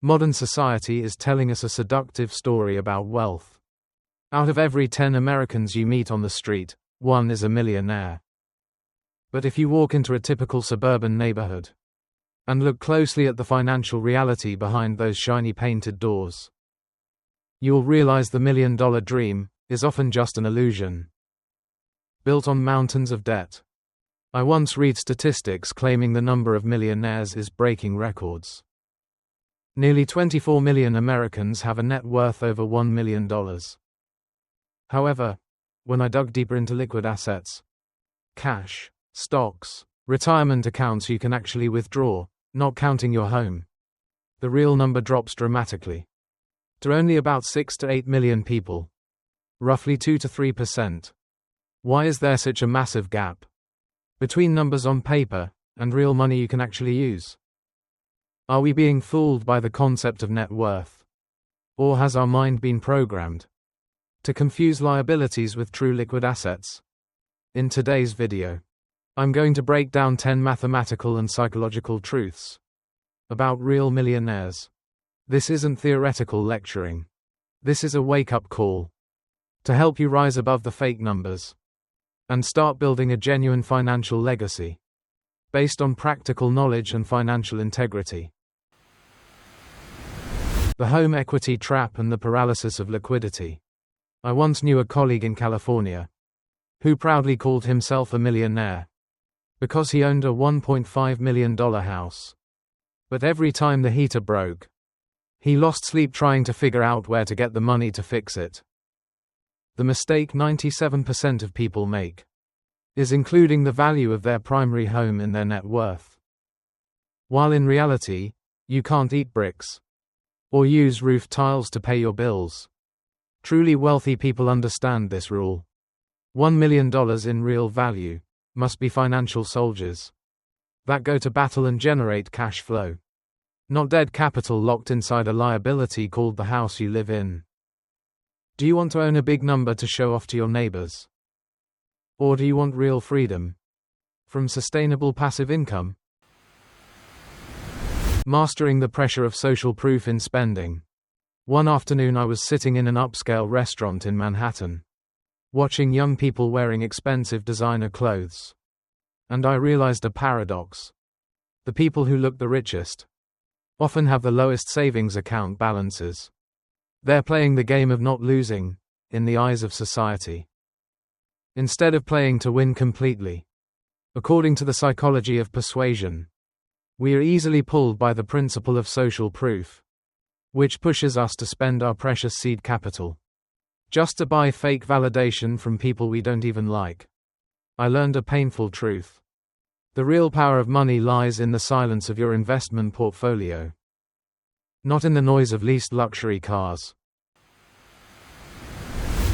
Modern society is telling us a seductive story about wealth. Out of every 10 Americans you meet on the street, one is a millionaire. But if you walk into a typical suburban neighborhood and look closely at the financial reality behind those shiny painted doors, you'll realize the $1 million dream is often just an illusion, built on mountains of debt. I once read statistics claiming the number of millionaires is breaking records. Nearly 24 million Americans have a net worth over $1 million. However, when I dug deeper into liquid assets, cash, stocks, retirement accounts you can actually withdraw, not counting your home, the real number drops dramatically to only about 6 to 8 million people, roughly 2 to 3%. Why is there such a massive gap between numbers on paper and real money you can actually use? Are we being fooled by the concept of net worth? Or has our mind been programmed to confuse liabilities with true liquid assets? In today's video, I'm going to break down 10 mathematical and psychological truths about real millionaires. This isn't theoretical lecturing. This is a wake-up call to help you rise above the fake numbers and start building a genuine financial legacy based on practical knowledge and financial integrity. The home equity trap and the paralysis of liquidity. I once knew a colleague in California who proudly called himself a millionaire because he owned a $1.5 million house. But every time the heater broke, he lost sleep trying to figure out where to get the money to fix it. The mistake 97% of people make is including the value of their primary home in their net worth, while in reality, you can't eat bricks or use roof tiles to pay your bills. Truly wealthy people understand this rule. $1 million in real value must be financial soldiers that go to battle and generate cash flow, not dead capital locked inside a liability called the house you live in. Do you want to own a big number to show off to your neighbors? Or do you want real freedom from sustainable passive income? Mastering the pressure of social proof in spending. One afternoon I was sitting in an upscale restaurant in Manhattan, watching young people wearing expensive designer clothes. And I realized a paradox. The people who look the richest often have the lowest savings account balances. They're playing the game of not losing, in the eyes of society, instead of playing to win completely. According to the psychology of persuasion, we are easily pulled by the principle of social proof, which pushes us to spend our precious seed capital just to buy fake validation from people we don't even like. I learned a painful truth. The real power of money lies in the silence of your investment portfolio, not in the noise of leased luxury cars.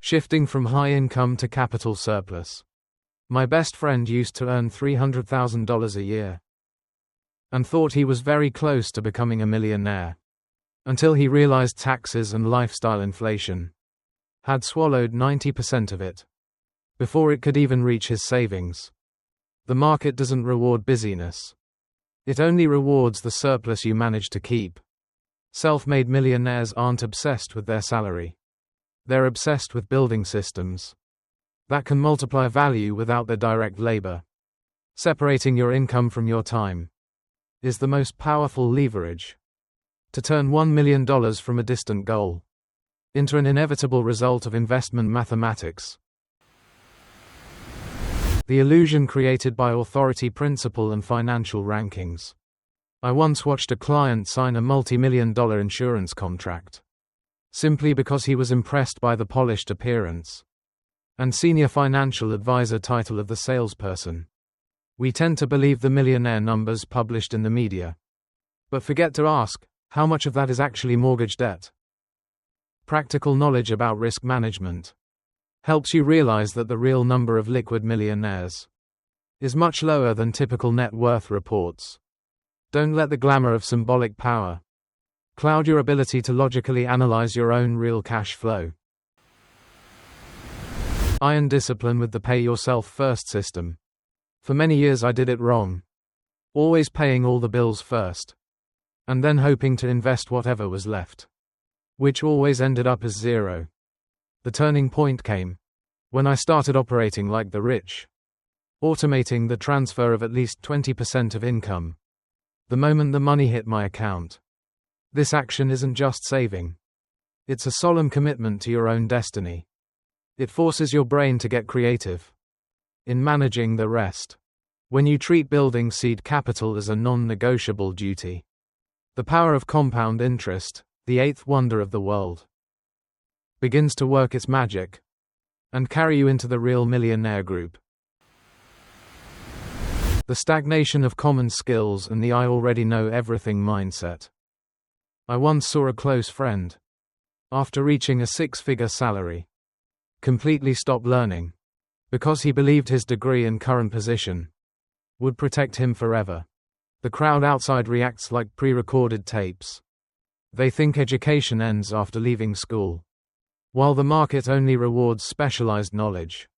Shifting from high income to capital surplus. My best friend used to earn $300,000 a year and thought he was very close to becoming a millionaire, until he realized taxes and lifestyle inflation had swallowed 90% of it before it could even reach his savings. The market doesn't reward busyness. It only rewards the surplus you manage to keep. Self-made millionaires aren't obsessed with their salary. They're obsessed with building systems that can multiply value without their direct labor. Separating your income from your time is the most powerful leverage to turn $1 million from a distant goal into an inevitable result of investment mathematics. The illusion created by authority principle and financial rankings. I once watched a client sign a multi-million-dollar insurance contract simply because he was impressed by the polished appearance and senior financial advisor title of the salesperson. We tend to believe the millionaire numbers published in the media, but forget to ask, how much of that is actually mortgage debt? Practical knowledge about risk management helps you realize that the real number of liquid millionaires is much lower than typical net worth reports. Don't let the glamour of symbolic power cloud your ability to logically analyze your own real cash flow. Iron discipline with the pay yourself first system. For many years I did it wrong, always paying all the bills first. and then hoping to invest whatever was left, which always ended up as zero. The turning point came when I started operating like the rich, automating the transfer of at least 20% of income the moment the money hit my account. This action isn't just saving. It's a solemn commitment to your own destiny. It forces your brain to get creative in managing the rest. When you treat building seed capital as a non-negotiable duty, the power of compound interest, the eighth wonder of the world, begins to work its magic and carry you into the real millionaire group. The stagnation of common skills and the I already know everything mindset. I once saw a close friend, after reaching a six-figure salary, completely stop learning because he believed his degree and current position would protect him forever. The crowd outside reacts like pre-recorded tapes. They think education ends after leaving school, while the market only rewards specialized knowledge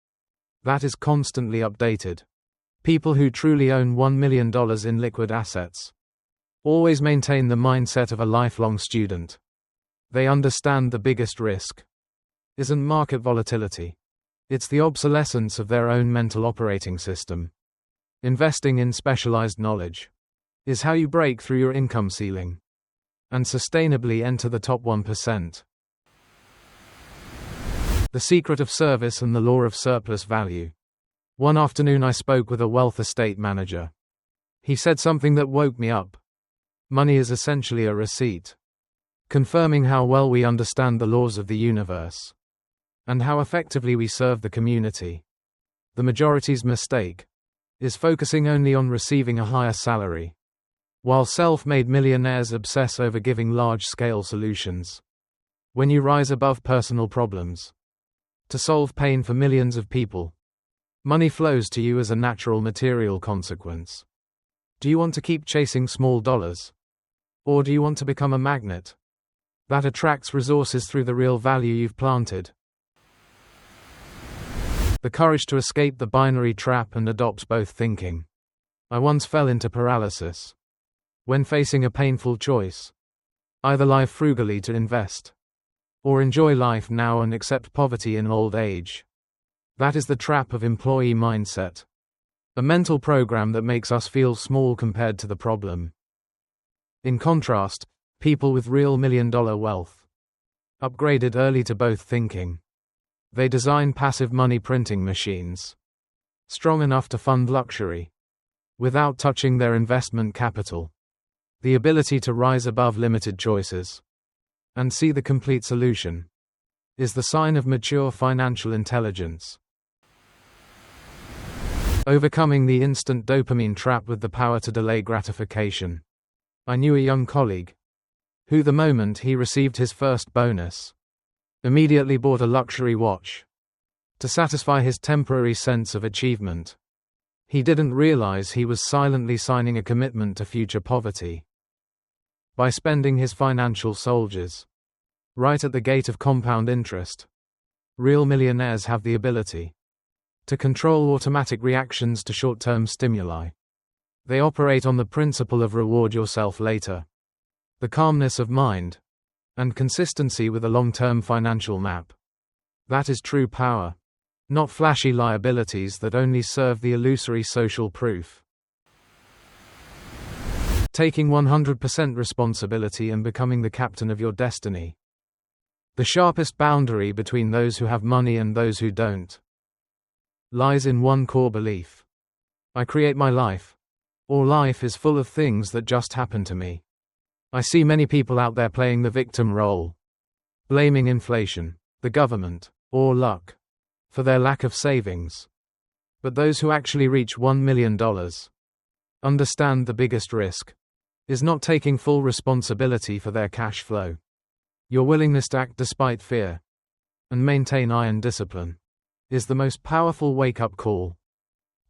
that is constantly updated. People who truly own $1 million in liquid assets always maintain the mindset of a lifelong student. They understand the biggest risk isn't market volatility. It's the obsolescence of their own mental operating system. Investing in specialized knowledge is how you break through your income ceiling and sustainably enter the top 1%. The secret of service and the law of surplus value. One afternoon I spoke with a wealth estate manager. He said something that woke me up. Money is essentially a receipt, confirming how well we understand the laws of the universe and how effectively we serve the community. The majority's mistake is focusing only on receiving a higher salary, while self-made millionaires obsess over giving large-scale solutions. When you rise above personal problems to solve pain for millions of people, money flows to you as a natural material consequence. Do you want to keep chasing small dollars? Or do you want to become a magnet that attracts resources through the real value you've planted? The courage to escape the binary trap and adopts both thinking. I once fell into paralysis when facing a painful choice. Either live frugally to invest, or enjoy life now and accept poverty in old age. That is the trap of employee mindset. A mental program that makes us feel small compared to the problem. In contrast, people with real million-dollar wealth upgraded early to both thinking. They design passive money printing machines, strong enough to fund luxury, without touching their investment capital. The ability to rise above limited choices and see the complete solution is the sign of mature financial intelligence. Overcoming the instant dopamine trap with the power to delay gratification. I knew a young colleague who, the moment he received his first bonus, immediately bought a luxury watch to satisfy his temporary sense of achievement. He didn't realize he was silently signing a commitment to future poverty by spending his financial soldiers right at the gate of compound interest. Real millionaires have the ability to control automatic reactions to short-term stimuli. They operate on the principle of reward yourself later. The calmness of mind and consistency with a long-term financial map. That is true power, not flashy liabilities that only serve the illusory social proof. Taking 100% responsibility and becoming the captain of your destiny. The sharpest boundary between those who have money and those who don't lies in one core belief. I create my life, or life is full of things that just happen to me. I see many people out there playing the victim role, blaming inflation, the government, or luck for their lack of savings. But those who actually reach $1 million understand the biggest risk is not taking full responsibility for their cash flow. Your willingness to act despite fear and maintain iron discipline is the most powerful wake-up call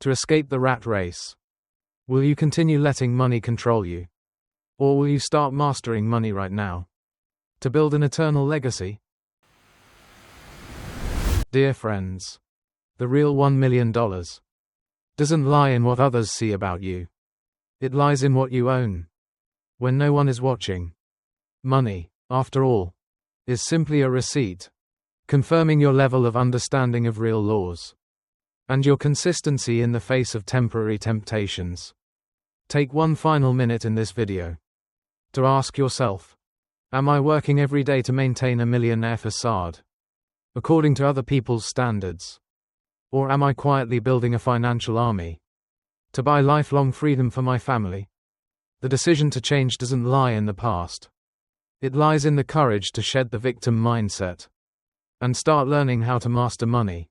to escape the rat race. Will you continue letting money control you? Or will you start mastering money right now to build an eternal legacy? Dear friends, the real $1 million doesn't lie in what others see about you. It lies in what you own. when no one is watching. Money, after all, is simply a receipt, confirming your level of understanding of real laws and your consistency in the face of temporary temptations. Take one final minute in this video to ask yourself, am I working every day to maintain a millionaire facade, according to other people's standards? Or am I quietly building a financial army to buy lifelong freedom for my family? The decision to change doesn't lie in the past. It lies in the courage to shed the victim mindset and start learning how to master money.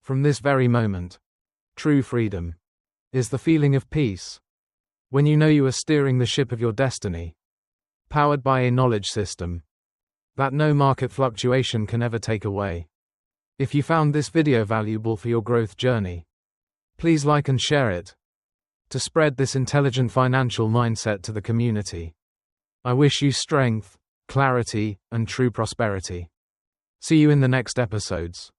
From this very moment, true freedom is the feeling of peace when you know you are steering the ship of your destiny, powered by a knowledge system that no market fluctuation can ever take away. If you found this video valuable for your growth journey, please like and share it to spread this intelligent financial mindset to the community. I wish you strength, clarity, and true prosperity. See you in the next episodes.